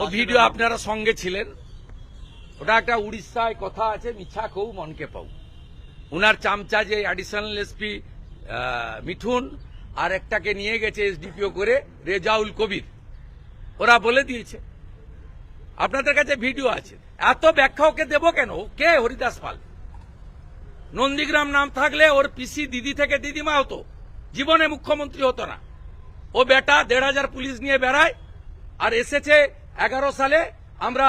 ও video আপনারা সঙ্গে ছিলেন। ওটা একটা উড়িষ্যায় কথা আছে, মিছা কৌ মনকে পাও। উনার চামচা যে অ্যাডিশনাল এসপি মিঠুন আর একটাকে নিয়ে গেছে এসডিপিও করে রেজাউল কবির, ওরা বলে দিয়েছে। আপনাদের কাছে ভিডিও আছে। এত ব্যাখ্যা ওকে দেবো কেন? কে হরিদাস পাল? নন্দীগ্রাম নাম থাকলে ওর পিসি দিদি থেকে দিদিমা হতো, জীবনে মুখ্যমন্ত্রী হতো না। ও বেটা ১,৫০০ পুলিশ নিয়ে বেড়ায়, আর এসেছে 11 সালে আমরা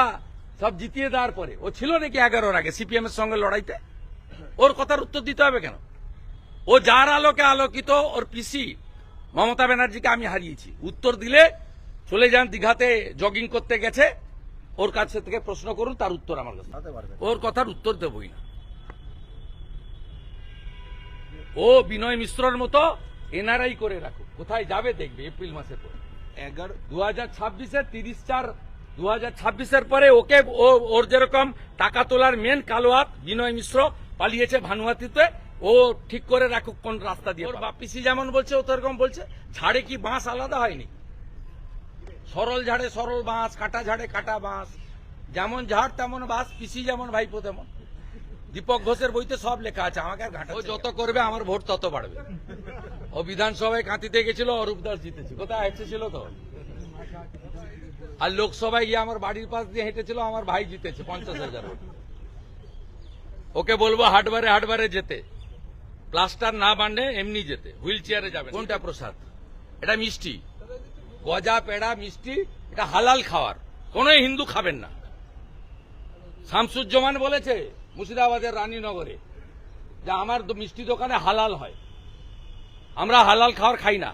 সব জিতিয়ে দেওয়ার পরে। ও ছিল নাকি 11-র আগে সিপিএম এর সঙ্গে লড়াইতে? ওর কথার উত্তর দিতে হবে কেন? ও যার আলোকে আলোকিত, ওর পিসি মমতা ব্যানার্জিকে আমি হারিয়েছি। উত্তর দিলে চলে যান দীঘাতে জগিং করতে গেছে, ওর কাছে থেকে প্রশ্ন করুন, তার উত্তর আমার কাছে। ওর কথার উত্তর দেবই না। ও বিনয় মিশ্রর মতো এনআরআই করে রাখুক, কোথায় যাবে দেখবে এপ্রিল মাসের পরে। 2026-এর 2026-এর পরে ওকে ওর যেরকম টাকা তোলার মেন কালোয়াত বিনয় মিশ্র পালিয়েছে ভানুয়াতিতে, ও ঠিক করে রাখুক কোন রাস্তা দিয়ে। ওর বাপিসি যেমন বলছে ও তো এরকম বলছে। ঝাড়ে কি বাঁশ আলাদা হয়নি? সরল ঝাড়ে সরল বাঁশ, কাটা ঝাড়ে কাটা বাঁশ। যেমন ঝাড় তেমন বাঁশ, পিসি যেমন ভাইপো তেমন। দীপক ঘোষের বইতে সব লেখা আছে, আমাকে আর ঘাটা। ও যত করবে আমার ভোট তত বাড়বে। ও বিধানসভায় কাঁতিতে গেছিল, অরূপ দাস জিতেছে, কোথায় হেঁটেছিল তো। আর লোকসভায় গিয়ে আমার বাড়ির পাশ দিয়ে হেঁটেছিল, আমার ভাই জিতেছে 50,000 ভোট। ওকে বলবো হাটবারে যেতে, প্লাস্টার না বাঁধে এমনি যেতে, হুইল চেয়ারে যাবে। কোনটা প্রসাদ? এটা মিষ্টি, গজা পেড়া মিষ্টি, এটা হালাল খাওয়ার, কোন হিন্দু খাবেন না। শামসুজ্জামান বলেছে মুর্শিদাবাদের রানীনগরে যে আমার মিষ্টি দোকানে হালাল হয়। আমরা হালাল খাওয়ার খাই না,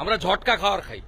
আমরা ঝটকা খাওয়ার খাই।